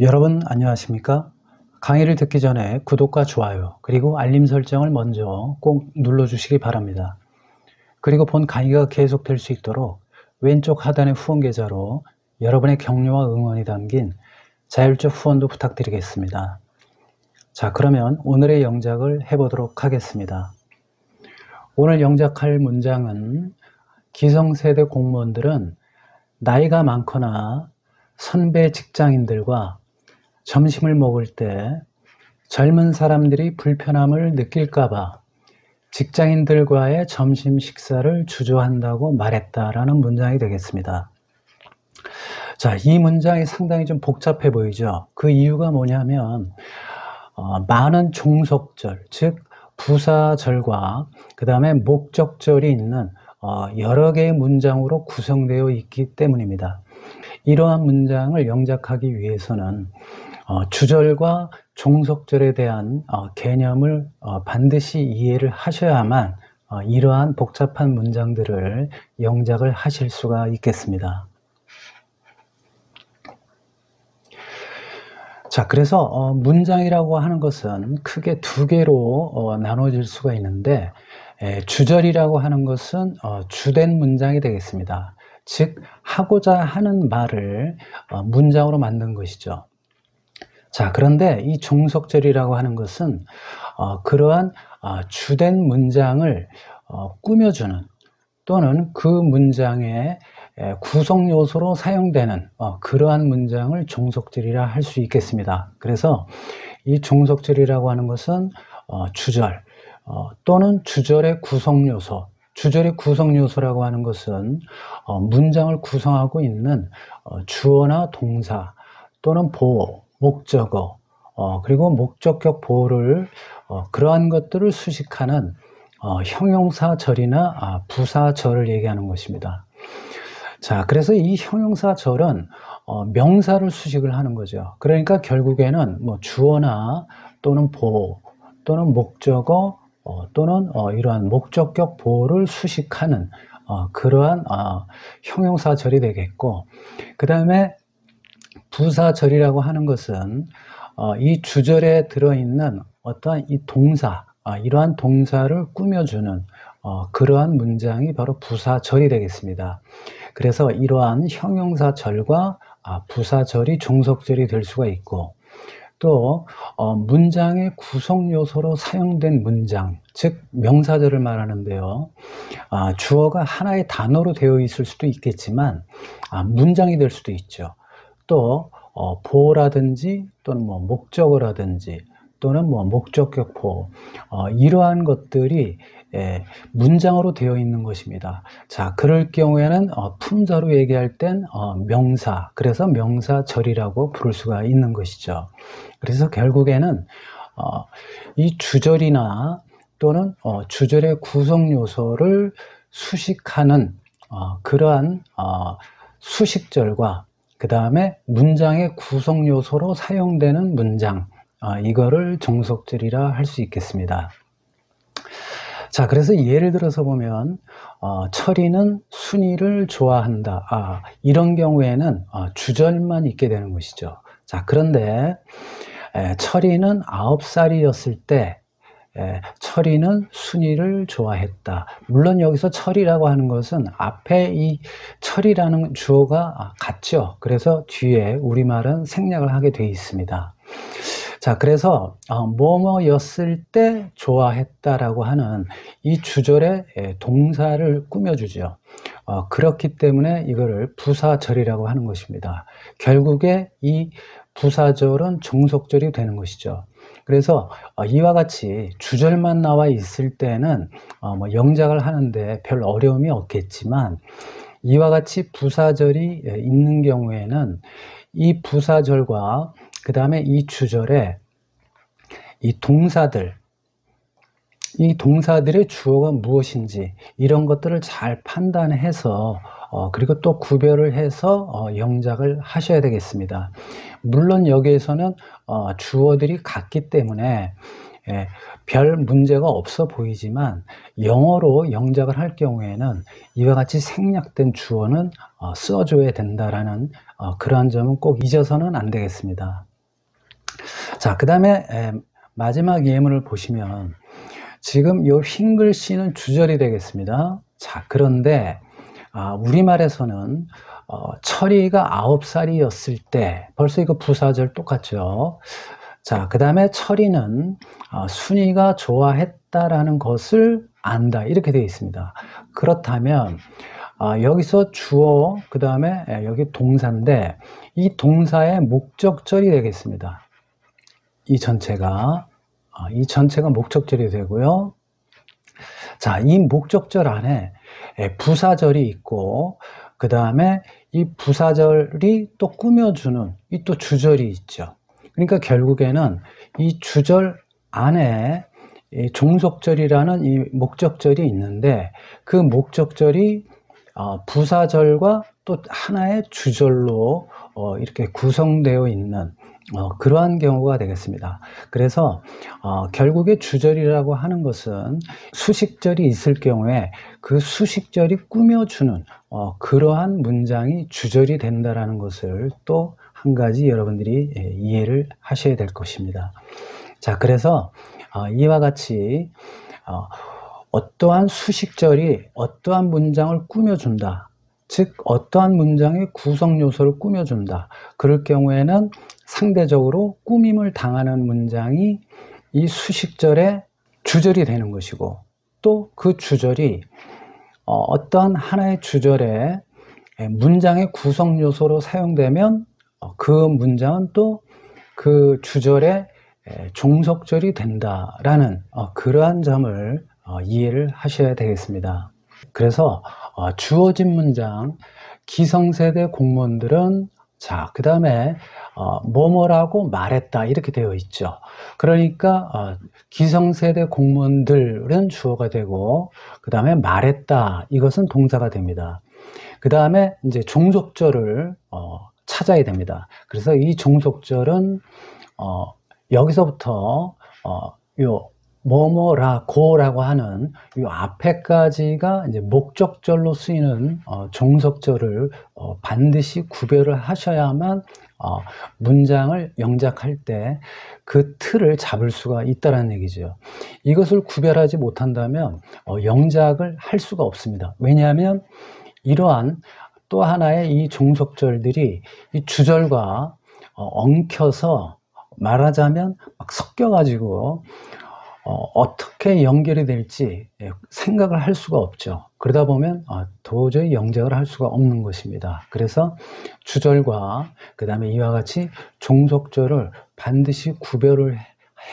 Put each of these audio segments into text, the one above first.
여러분 안녕하십니까? 강의를 듣기 전에 구독과 좋아요 그리고 알림 설정을 먼저 꼭 눌러주시기 바랍니다. 그리고 본 강의가 계속될 수 있도록 왼쪽 하단의 후원 계좌로 여러분의 격려와 응원이 담긴 자율적 후원도 부탁드리겠습니다. 자, 그러면 오늘의 영작을 해보도록 하겠습니다. 오늘 영작할 문장은 기성세대 공무원들은 나이가 많거나 선배 직장인들과 점심을 먹을 때 젊은 사람들이 불편함을 느낄까봐 직장인들과의 점심 식사를 주저한다고 말했다라는 문장이 되겠습니다. 자, 이 문장이 상당히 좀 복잡해 보이죠. 그 이유가 뭐냐면 많은 종속절, 즉 부사절과 그 다음에 목적절이 있는 여러 개의 문장으로 구성되어 있기 때문입니다. 이러한 문장을 영작하기 위해서는 주절과 종속절에 대한 개념을 반드시 이해를 하셔야만 이러한 복잡한 문장들을 영작을 하실 수가 있겠습니다. 자, 그래서 문장이라고 하는 것은 크게 두 개로 나눠질 수가 있는데, 주절이라고 하는 것은 주된 문장이 되겠습니다. 즉 하고자 하는 말을 문장으로 만든 것이죠. 자, 그런데 이 종속절이라고 하는 것은 그러한 주된 문장을 꾸며주는 또는 그 문장의 구성 요소로 사용되는 그러한 문장을 종속절이라 할 수 있겠습니다. 그래서 이 종속절이라고 하는 것은 주절 또는 주절의 구성 요소, 주절의 구성 요소라고 하는 것은 문장을 구성하고 있는 주어나 동사 또는 보어, 목적어, 그리고 목적격 보어를 그러한 것들을 수식하는 형용사절이나 부사절을 얘기하는 것입니다. 자, 그래서 이 형용사절은 명사를 수식을 하는 거죠. 그러니까 결국에는 뭐 주어나 또는 보어 또는 목적어 또는 이러한 목적격 보어를 수식하는 그러한 형용사절이 되겠고, 그 다음에 부사절이라고 하는 것은 이 주절에 들어있는 어떠한 이 동사, 이러한 동사를 꾸며주는 그러한 문장이 바로 부사절이 되겠습니다. 그래서 이러한 형용사절과 부사절이 종속절이 될 수가 있고, 또 문장의 구성 요소로 사용된 문장, 즉 명사절을 말하는데요. 주어가 하나의 단어로 되어 있을 수도 있겠지만 문장이 될 수도 있죠. 또 보어라든지 또는 뭐 목적어라든지 또는 뭐 목적격 보어, 이러한 것들이 문장으로 되어 있는 것입니다. 자, 그럴 경우에는 품사로 얘기할 땐 명사, 그래서 명사절이라고 부를 수가 있는 것이죠. 그래서 결국에는 이 주절이나 또는 주절의 구성 요소를 수식하는 그러한 수식절과 그 다음에 문장의 구성 요소로 사용되는 문장, 이거를 종속절이라 할 수 있겠습니다. 자, 그래서 예를 들어서 보면 철이는 순이를 좋아한다, 이런 경우에는 주절만 있게 되는 것이죠. 자, 그런데 철이는 9살이었을 때 철이는 순이를 좋아했다. 물론 여기서 철이라고 하는 것은 앞에 이 철이라는 주어가 같죠. 그래서 뒤에 우리말은 생략을 하게 되어 있습니다. 자, 그래서 뭐뭐였을 때 좋아했다라고 하는 이 주절의 동사를 꾸며주죠. 그렇기 때문에 이거를 부사절이라고 하는 것입니다. 결국에 이 부사절은 종속절이 되는 것이죠. 그래서 이와 같이 주절만 나와 있을 때는 뭐 영작을 하는데 별 어려움이 없겠지만, 이와 같이 부사절이 있는 경우에는 이 부사절과 그 다음에 이 주절에 이 동사들, 이 동사들의 주어가 무엇인지 이런 것들을 잘 판단해서 그리고 또 구별을 해서 영작을 하셔야 되겠습니다. 물론 여기에서는 주어들이 같기 때문에 별 문제가 없어 보이지만 영어로 영작을 할 경우에는 이와 같이 생략된 주어는 써줘야 된다라는 그러한 점은 꼭 잊어서는 안 되겠습니다. 자, 그 다음에 마지막 예문을 보시면 지금 이 흰 글씨는 주절이 되겠습니다. 자, 그런데 우리말에서는 철이가 9살이었을 때, 벌써 이거 부사절 똑같죠. 자, 그 다음에 철이는 순이가 좋아했다라는 것을 안다, 이렇게 되어 있습니다. 그렇다면 여기서 주어, 그 다음에 여기 동사인데 이 동사의 목적절이 되겠습니다. 이 전체가 목적절이 되고요. 자, 이 목적절 안에 부사절이 있고, 그 다음에 이 부사절이 또 꾸며주는 이 또 주절이 있죠. 그러니까 결국에는 이 주절 안에 이 종속절이라는 이 목적절이 있는데, 그 목적절이 부사절과 또 하나의 주절로 이렇게 구성되어 있는 그러한 경우가 되겠습니다. 그래서 결국에 주절이라고 하는 것은 수식절이 있을 경우에 그 수식절이 꾸며주는 그러한 문장이 주절이 된다라는 것을 또 한 가지 여러분들이 이해를 하셔야 될 것입니다. 자, 그래서 이와 같이 어떠한 수식절이 어떠한 문장을 꾸며준다, 즉 어떠한 문장의 구성 요소를 꾸며준다, 그럴 경우에는 상대적으로 꾸밈을 당하는 문장이 이 수식절의 주절이 되는 것이고, 또 그 주절이 어떠한 하나의 주절의 문장의 구성 요소로 사용되면 그 문장은 또 그 주절의 종속절이 된다라는 그러한 점을 이해를 하셔야 되겠습니다. 그래서 주어진 문장, 기성세대 공무원들은, 자, 그 다음에 뭐뭐라고 말했다, 이렇게 되어 있죠. 그러니까 기성세대 공무원들은 주어가 되고, 그 다음에 말했다, 이것은 동사가 됩니다. 그 다음에 이제 종속절을 찾아야 됩니다. 그래서 이 종속절은 여기서부터 요 뭐뭐라고라고 하는 이 앞에까지가 이제 목적절로 쓰이는 종속절을 반드시 구별을 하셔야만 문장을 영작할 때 그 틀을 잡을 수가 있다는 얘기죠. 이것을 구별하지 못한다면 영작을 할 수가 없습니다. 왜냐하면 이러한 또 하나의 이 종속절들이 이 주절과 엉켜서 말하자면 막 섞여가지고 어떻게 연결이 될지 생각을 할 수가 없죠. 그러다 보면 도저히 영작을 할 수가 없는 것입니다. 그래서 주절과 그 다음에 이와 같이 종속절을 반드시 구별을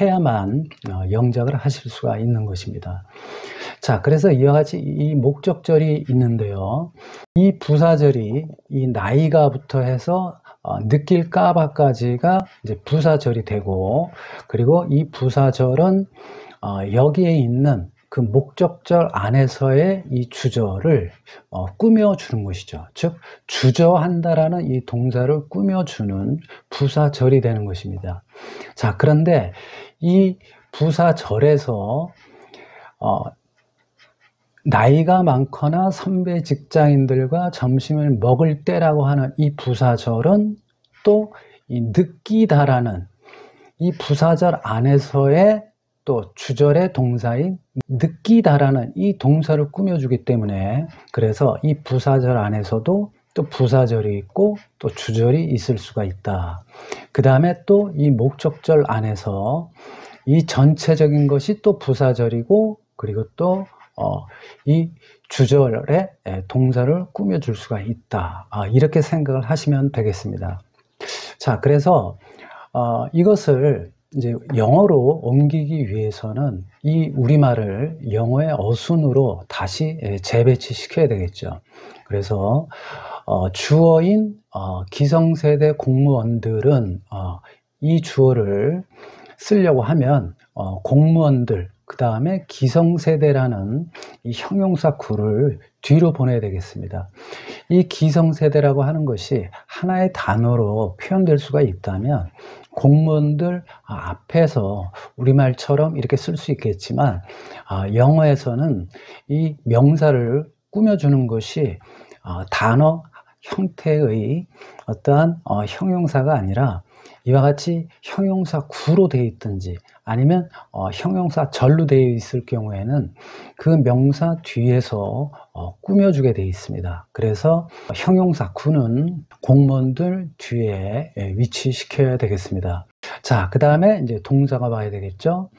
해야만 영작을 하실 수가 있는 것입니다. 자, 그래서 이와 같이 이 목적절이 있는데요. 이 부사절이 이 나이가부터 해서 느낄까봐까지가 이제 부사절이 되고, 그리고 이 부사절은 여기에 있는 그 목적절 안에서의 이 주절을 꾸며주는 것이죠. 즉 주저한다라는 이 동사를 꾸며주는 부사절이 되는 것입니다. 자, 그런데 이 부사절에서 나이가 많거나 선배 직장인들과 점심을 먹을 때라고 하는 이 부사절은 또 이 느끼다라는 이 부사절 안에서의 또 주절의 동사인 느끼다라는 이 동사를 꾸며주기 때문에, 그래서 이 부사절 안에서도 또 부사절이 있고 또 주절이 있을 수가 있다. 그 다음에 또 이 목적절 안에서 이 전체적인 것이 또 부사절이고, 그리고 또 이 주절의 동사를 꾸며줄 수가 있다. 이렇게 생각을 하시면 되겠습니다. 자, 그래서 이것을 이제 영어로 옮기기 위해서는 이 우리말을 영어의 어순으로 다시 재배치시켜야 되겠죠. 그래서 주어인 기성세대 공무원들은 이 주어를 쓰려고 하면 공무원들, 그 다음에 기성세대라는 이 형용사 구를 뒤로 보내야 되겠습니다. 이 기성세대라고 하는 것이 하나의 단어로 표현될 수가 있다면 공무원들 앞에서 우리말처럼 이렇게 쓸 수 있겠지만 영어에서는 이 명사를 꾸며주는 것이 단어 형태의 어떠한 형용사가 아니라 이와 같이 형용사 구로 되어 있든지 아니면 형용사 절로 되어 있을 경우에는 그 명사 뒤에서 꾸며주게 되어 있습니다. 그래서 형용사 구는 공무원들 뒤에 위치시켜야 되겠습니다. 자, 그 다음에 이제 동사가 와야 되겠죠.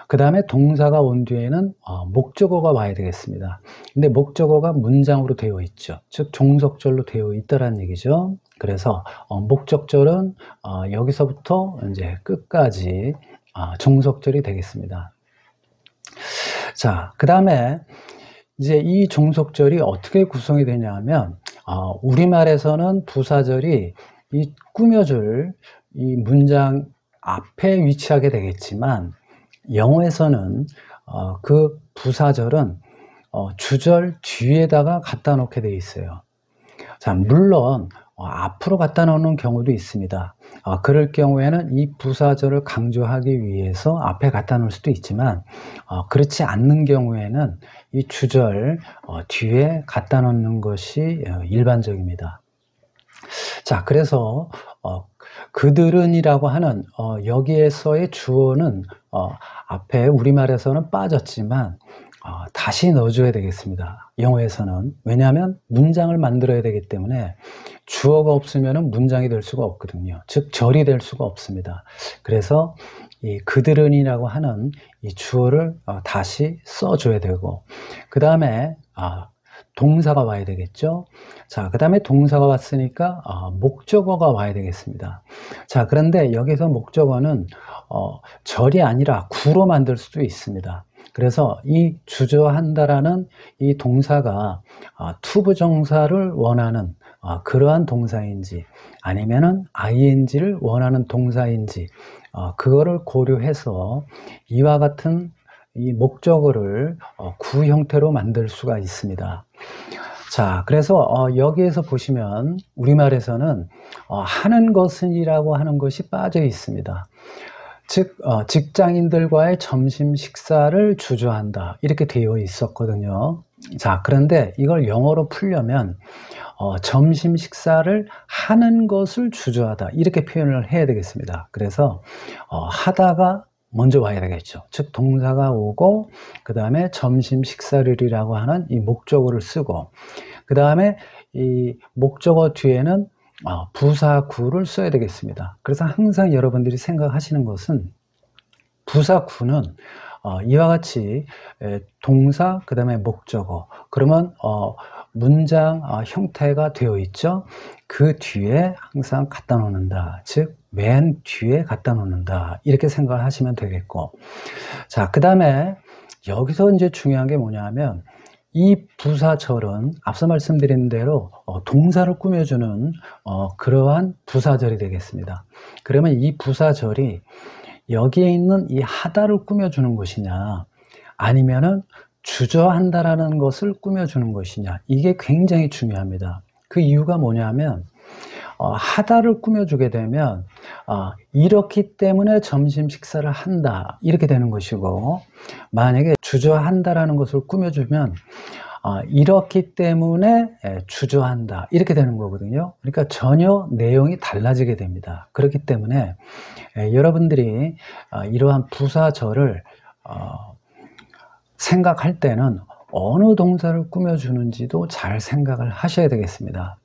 그 다음에 동사가 온 뒤에는 목적어가 와야 되겠습니다. 근데 목적어가 문장으로 되어 있죠. 즉 종속절로 되어 있다라는 얘기죠. 그래서 목적절은 여기서부터 이제 끝까지 종속절이 되겠습니다. 자, 그 다음에 이제 이 종속절이 어떻게 구성이 되냐 하면 우리말에서는 부사절이 이 꾸며줄 이 문장 앞에 위치하게 되겠지만 영어에서는 그 부사절은 주절 뒤에다가 갖다 놓게 되어 있어요. 자, 물론 앞으로 갖다 놓는 경우도 있습니다. 그럴 경우에는 이 부사절을 강조하기 위해서 앞에 갖다 놓을 수도 있지만 그렇지 않는 경우에는 이 주절 뒤에 갖다 놓는 것이 일반적입니다. 자, 그래서 그들은이라고 하는 여기에서의 주어는 앞에 우리말에서는 빠졌지만 다시 넣어줘야 되겠습니다. 영어에서는. 왜냐하면 문장을 만들어야 되기 때문에 주어가 없으면 문장이 될 수가 없거든요. 즉 절이 될 수가 없습니다. 그래서 이 그들은이라고 하는 이 주어를 다시 써줘야 되고 그 다음에 동사가 와야 되겠죠. 자, 그 다음에 동사가 왔으니까 목적어가 와야 되겠습니다. 자, 그런데 여기서 목적어는 절이 아니라 구로 만들 수도 있습니다. 그래서 이 주저한다라는 이 동사가 투부정사를 원하는 그러한 동사인지 아니면은 ing를 원하는 동사인지 그거를 고려해서 이와 같은 이 목적어를 구 형태로 만들 수가 있습니다. 자, 그래서 여기에서 보시면 우리말에서는 하는 것은이라고 하는 것이 빠져 있습니다. 즉 직장인들과의 점심 식사를 주저한다 이렇게 되어 있었거든요. 자, 그런데 이걸 영어로 풀려면 점심 식사를 하는 것을 주저하다 이렇게 표현을 해야 되겠습니다. 그래서 하다가 먼저 와야 되겠죠. 즉 동사가 오고 그 다음에 점심 식사를이라고 하는 이 목적어를 쓰고 그 다음에 이 목적어 뒤에는 부사구를 써야 되겠습니다. 그래서 항상 여러분들이 생각하시는 것은 부사구는 이와 같이 동사 그 다음에 목적어 그러면 문장 형태가 되어 있죠. 그 뒤에 항상 갖다 놓는다. 즉 맨 뒤에 갖다 놓는다 이렇게 생각을 하시면 되겠고 자, 그 다음에 여기서 이제 중요한 게 뭐냐 하면 이 부사절은 앞서 말씀드린 대로 동사를 꾸며주는 그러한 부사절이 되겠습니다. 그러면 이 부사절이 여기에 있는 이 하다를 꾸며주는 것이냐 아니면은 주저한다라는 것을 꾸며주는 것이냐 이게 굉장히 중요합니다. 그 이유가 뭐냐면 하다를 꾸며주게 되면 이렇기 때문에 점심 식사를 한다 이렇게 되는 것이고 만약에 주저한다라는 것을 꾸며주면 이렇기 때문에 주저한다 이렇게 되는 거거든요. 그러니까 전혀 내용이 달라지게 됩니다. 그렇기 때문에 여러분들이 이러한 부사절을 생각할 때는 어느 동사를 꾸며주는지도 잘 생각을 하셔야 되겠습니다.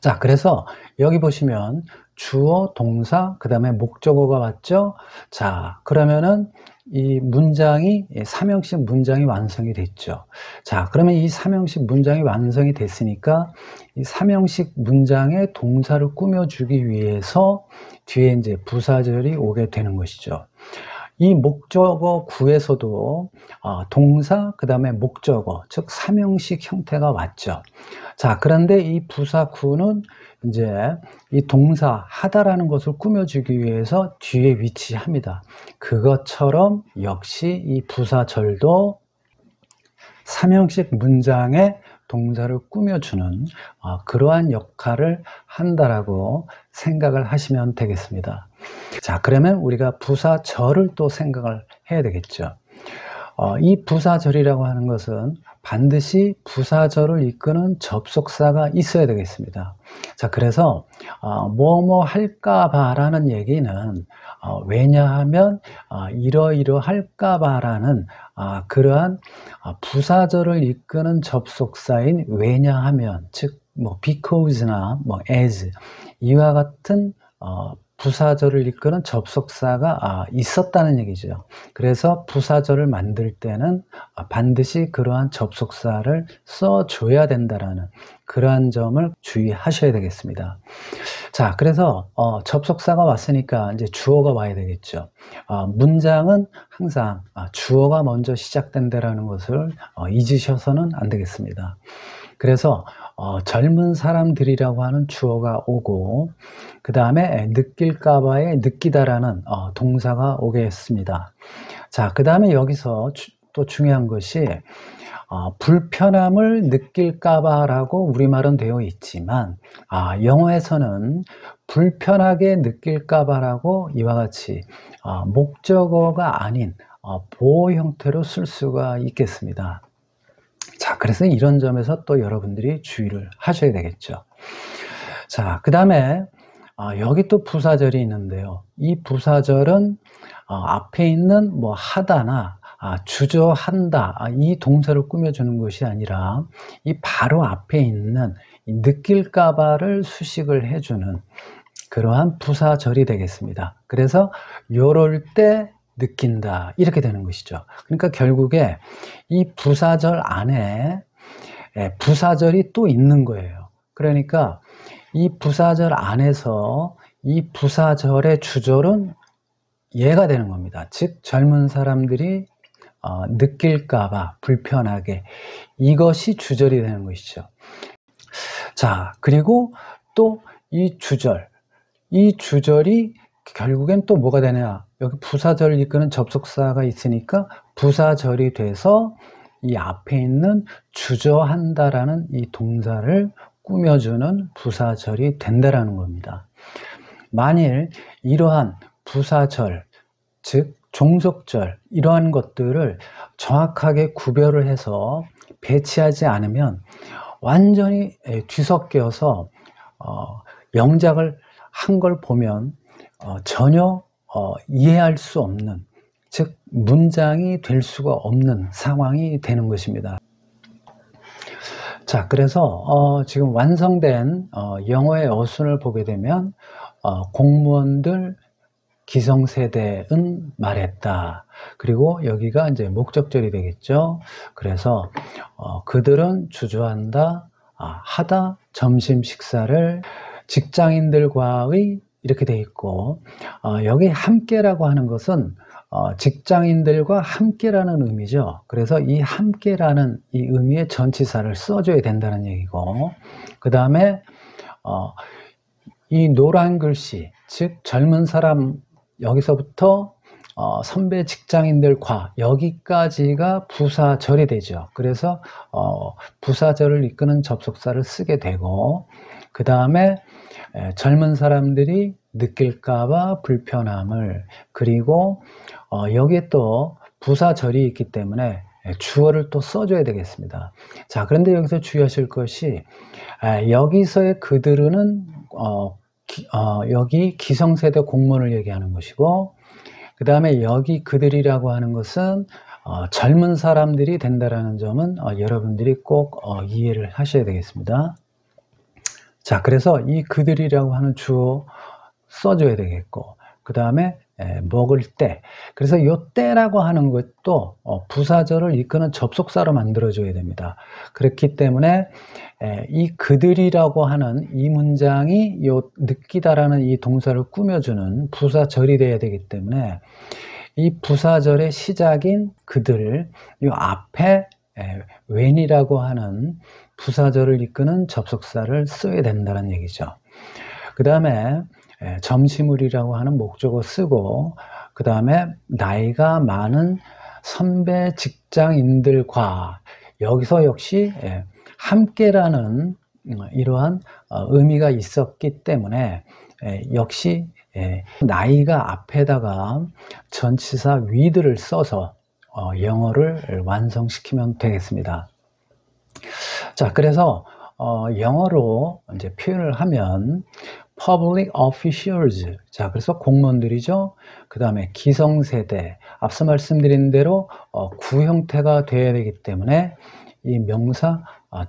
자, 그래서 여기 보시면 주어, 동사, 그 다음에 목적어가 왔죠. 자, 그러면은 이 문장이 삼형식 문장이 완성이 됐죠. 자, 그러면 이 삼형식 문장이 완성이 됐으니까 이 삼형식 문장의 동사를 꾸며주기 위해서 뒤에 이제 부사절이 오게 되는 것이죠. 이 목적어 구에서도 동사 그 다음에 목적어 즉 삼형식 형태가 왔죠. 자, 그런데 이 부사 구는 이제 이 동사 하다라는 것을 꾸며주기 위해서 뒤에 위치합니다. 그것처럼 역시 이 부사절도 삼형식 문장에 동사를 꾸며주는 그러한 역할을 한다라고 생각을 하시면 되겠습니다. 자, 그러면 우리가 부사절을 또 생각을 해야 되겠죠. 이 부사절이라고 하는 것은 반드시 부사절을 이끄는 접속사가 있어야 되겠습니다. 자, 그래서 뭐뭐 할까봐 라는 얘기는 왜냐하면 이러이러할까봐 라는 그러한 부사절을 이끄는 접속사인 왜냐하면 즉 뭐 because나 뭐 as 이와 같은 부사절을 이끄는 접속사가 있었다는 얘기죠. 그래서 부사절을 만들 때는 반드시 그러한 접속사를 써줘야 된다라는 그러한 점을 주의하셔야 되겠습니다. 자, 그래서 접속사가 왔으니까 이제 주어가 와야 되겠죠. 문장은 항상 주어가 먼저 시작된다라는 것을 잊으셔서는 안 되겠습니다. 그래서 젊은 사람들이라고 하는 주어가 오고 그 다음에 느낄까봐에 느끼다라는 동사가 오겠습니다. 자, 그 다음에 여기서 또 중요한 것이 불편함을 느낄까봐 라고 우리말은 되어 있지만 영어에서는 불편하게 느낄까봐 라고 이와 같이 목적어가 아닌 보호 형태로 쓸 수가 있겠습니다. 자, 그래서 이런 점에서 또 여러분들이 주의를 하셔야 되겠죠. 자, 그 다음에 여기 또 부사절이 있는데요. 이 부사절은 앞에 있는 뭐 하다나 주저한다 이 동사를 꾸며주는 것이 아니라 이 바로 앞에 있는 이 느낄까봐를 수식을 해주는 그러한 부사절이 되겠습니다. 그래서 요럴 때 느낀다 이렇게 되는 것이죠. 그러니까 결국에 이 부사절 안에 부사절이 또 있는 거예요. 그러니까 이 부사절 안에서 이 부사절의 주절은 얘가 되는 겁니다. 즉 젊은 사람들이 느낄까봐 불편하게 이것이 주절이 되는 것이죠. 자, 그리고 또 이 주절이 결국엔 또 뭐가 되냐, 여기 부사절을 이끄는 접속사가 있으니까 부사절이 돼서 이 앞에 있는 주저한다라는 이 동사를 꾸며주는 부사절이 된다라는 겁니다. 만일 이러한 부사절, 즉 종속절 이러한 것들을 정확하게 구별을 해서 배치하지 않으면 완전히 뒤섞여서 영작을 한 걸 보면 전혀 이해할 수 없는, 즉 문장이 될 수가 없는 상황이 되는 것입니다. 자, 그래서 지금 완성된 영어의 어순을 보게 되면 공무원들 기성세대은 말했다. 그리고 여기가 이제 목적절이 되겠죠. 그래서 그들은 주저한다, 하다, 점심 식사를 직장인들과의 이렇게 돼 있고 여기 함께라고 하는 것은 직장인들과 함께라는 의미죠. 그래서 이 함께라는 이 의미의 전치사를 써줘야 된다는 얘기고, 그 다음에 이 노란 글씨, 즉 젊은 사람, 여기서부터 선배 직장인들과 여기까지가 부사절이 되죠. 그래서 부사절을 이끄는 접속사를 쓰게 되고, 그 다음에 젊은 사람들이 느낄까봐 불편함을, 그리고 여기에 또 부사절이 있기 때문에 주어를 또 써줘야 되겠습니다. 자, 그런데 여기서 주의하실 것이 여기서의 그들은 여기 기성세대 공무원을 얘기하는 것이고, 그 다음에 여기 그들이라고 하는 것은 젊은 사람들이 된다라는 점은 여러분들이 꼭 이해를 하셔야 되겠습니다. 자, 그래서 이 그들이라고 하는 주어 써줘야 되겠고, 그 다음에 먹을 때, 그래서 이 때라고 하는 것도 부사절을 이끄는 접속사로 만들어줘야 됩니다. 그렇기 때문에 이 그들이라고 하는 이 문장이 요 느끼다라는 이 동사를 꾸며주는 부사절이 돼야 되기 때문에 이 부사절의 시작인 그들, 이 앞에 when이라고 하는 부사절을 이끄는 접속사를 써야 된다는 얘기죠. 그 다음에 점심을이라고 하는 목적어 쓰고, 그 다음에 나이가 많은 선배 직장인들과, 여기서 역시 함께라는 이러한 의미가 있었기 때문에 역시 나이가 앞에다가 전치사 with를 써서 영어를 완성시키면 되겠습니다. 자, 그래서 영어로 이제 표현을 하면 public officials, 자, 그래서 공무원들이죠. 그 다음에 기성세대, 앞서 말씀드린 대로 구형태가 되어야 되기 때문에 이 명사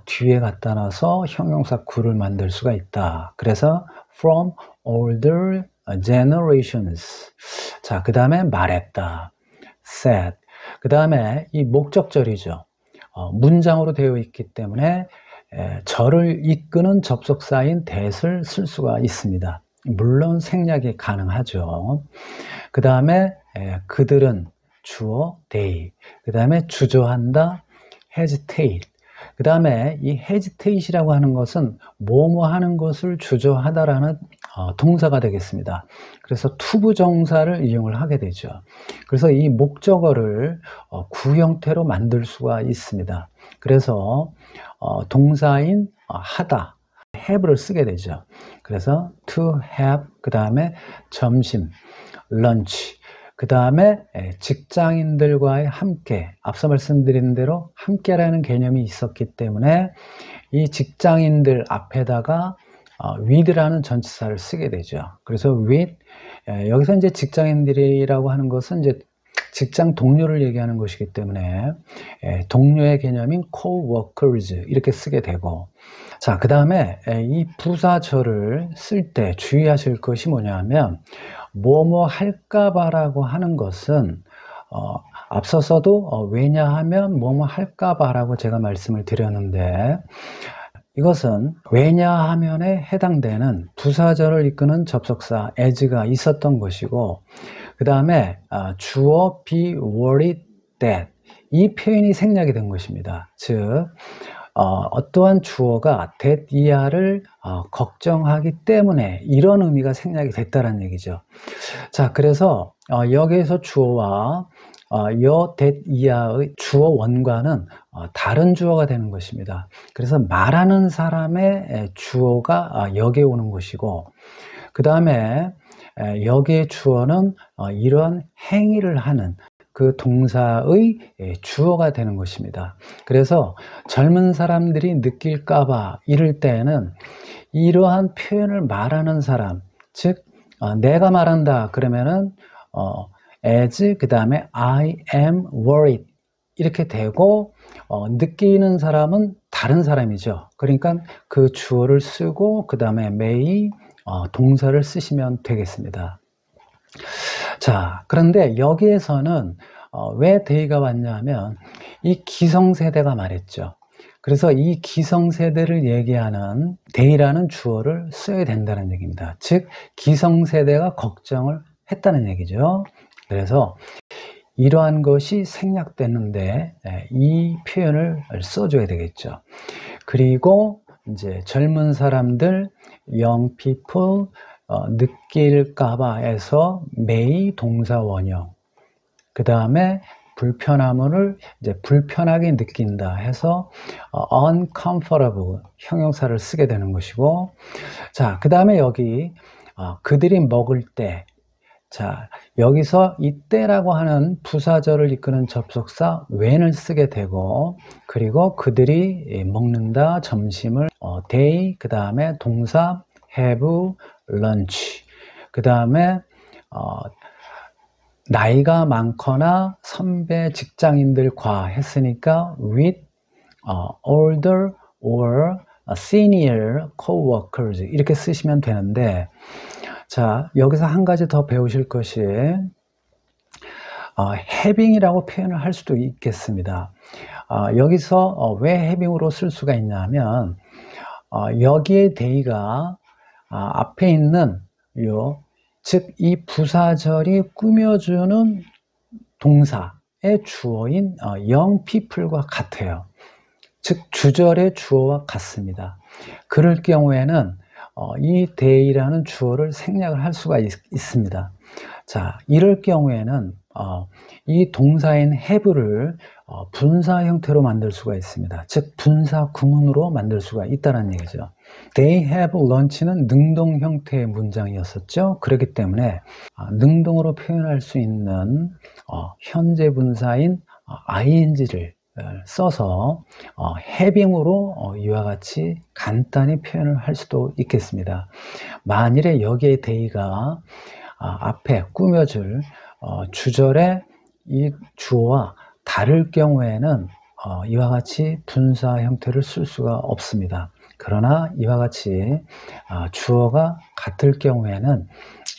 뒤에 갖다 놔서 형용사 구를 만들 수가 있다. 그래서 from older generations. 자, 그 다음에 말했다. said. 그 다음에 이 목적절이죠. 문장으로 되어 있기 때문에 절을 이끄는 접속사인 that을 쓸 수가 있습니다. 물론 생략이 가능하죠. 그 다음에 그들은 주어 they. 그 다음에 주저한다 hesitate. 그 다음에 이 hesitate이라고 하는 것은 뭐뭐 하는 것을 주저하다라는 동사가 되겠습니다. 그래서 투부정사를 이용을 하게 되죠. 그래서 이 목적어를 구형태로 만들 수가 있습니다. 그래서 동사인 하다, have를 쓰게 되죠. 그래서 to have, 그 다음에 점심, lunch, 그 다음에 직장인들과의 함께, 앞서 말씀드린 대로 함께라는 개념이 있었기 때문에 이 직장인들 앞에다가 with라는 전치사를 쓰게 되죠. 그래서 with, 여기서 이제 직장인들이라고 하는 것은 이제 직장 동료를 얘기하는 것이기 때문에 동료의 개념인 co-workers 이렇게 쓰게 되고, 자, 그 다음에 이 부사절을 쓸 때 주의하실 것이 뭐냐면 뭐뭐 할까봐라고 하는 것은 앞서서도 왜냐하면 뭐뭐 할까봐라고 제가 말씀을 드렸는데, 이것은 왜냐하면에 해당되는 부사절을 이끄는 접속사 as가 있었던 것이고, 그 다음에 주어 be worried that, 이 표현이 생략이 된 것입니다. 즉 어떠한 주어가 that 이하를 걱정하기 때문에 이런 의미가 생략이 됐다는 얘기죠. 자, 그래서 여기에서 주어와 요 that 이하의 주어 원과는 다른 주어가 되는 것입니다. 그래서 말하는 사람의 주어가 여기에 오는 것이고, 그 다음에 여기에 주어는 이러한 행위를 하는 그 동사의 주어가 되는 것입니다. 그래서 젊은 사람들이 느낄까봐 이럴 때에는 이러한 표현을 말하는 사람, 즉 내가 말한다 그러면은 as, 그 다음에 I am worried 이렇게 되고, 느끼는 사람은 다른 사람이죠. 그러니까 그 주어를 쓰고 그 다음에 may 동사를 쓰시면 되겠습니다. 자, 그런데 여기에서는 왜 they가 왔냐면 이 기성세대가 말했죠. 그래서 이 기성세대를 얘기하는 they라는 주어를 써야 된다는 얘기입니다. 즉 기성세대가 걱정을 했다는 얘기죠. 그래서 이러한 것이 생략됐는데 이 표현을 써줘야 되겠죠. 그리고 이제 젊은 사람들, young people, 느낄까봐에서 may 동사 원형, 그 다음에 불편함을 이제 불편하게 느낀다 해서 uncomfortable 형용사를 쓰게 되는 것이고, 자, 그 다음에 여기 그들이 먹을 때, 자, 여기서 이때라고 하는 부사절을 이끄는 접속사 when을 쓰게 되고, 그리고 그들이 먹는다 점심을 they, 그 다음에 동사 have lunch, 그 다음에 나이가 많거나 선배 직장인들과 했으니까 with older or senior co-workers 이렇게 쓰시면 되는데, 자, 여기서 한 가지 더 배우실 것이 having이라고 표현을 할 수도 있겠습니다. 여기서 왜 having으로 쓸 수가 있냐면 여기에 they가 앞에 있는 즉 이 부사절이 꾸며주는 동사의 주어인 young people과 같아요. 즉 주절의 주어와 같습니다. 그럴 경우에는 이 day라는 주어를 생략을 할 수가 있습니다. 자, 이럴 경우에는 이 동사인 have를 분사 형태로 만들 수가 있습니다. 즉 분사 구문으로 만들 수가 있다는 얘기죠. They have lunch는 능동 형태의 문장이었었죠. 그렇기 때문에 능동으로 표현할 수 있는 현재 분사인 ing를 써서 having으로 이와 같이 간단히 표현을 할 수도 있겠습니다. 만일에 여기에 day가 앞에 꾸며줄 주절의 이 주어와 다를 경우에는 이와 같이 분사 형태를 쓸 수가 없습니다. 그러나 이와 같이 주어가 같을 경우에는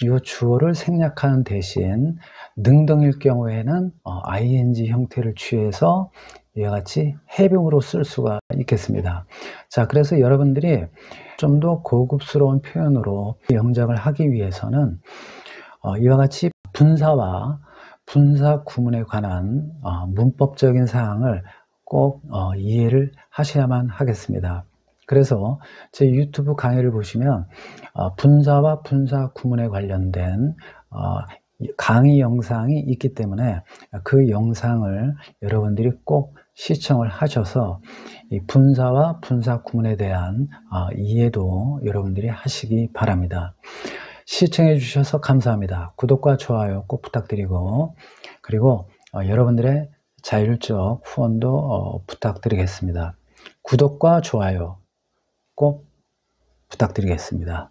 이 주어를 생략하는 대신 능동일 경우에는 ing 형태를 취해서 이와 같이 having으로 쓸 수가 있겠습니다. 자, 그래서 여러분들이 좀 더 고급스러운 표현으로 영작을 하기 위해서는 이와 같이 분사와 분사 구문에 관한 문법적인 사항을 꼭 이해를 하셔야만 하겠습니다. 그래서 제 유튜브 강의를 보시면 분사와 분사 구문에 관련된 강의 영상이 있기 때문에 그 영상을 여러분들이 꼭 시청을 하셔서 이 분사와 분사 구문에 대한 이해도 여러분들이 하시기 바랍니다. 시청해 주셔서 감사합니다. 구독과 좋아요 꼭 부탁드리고, 그리고 여러분들의 자율적 후원도 부탁드리겠습니다. 구독과 좋아요 꼭 부탁드리겠습니다.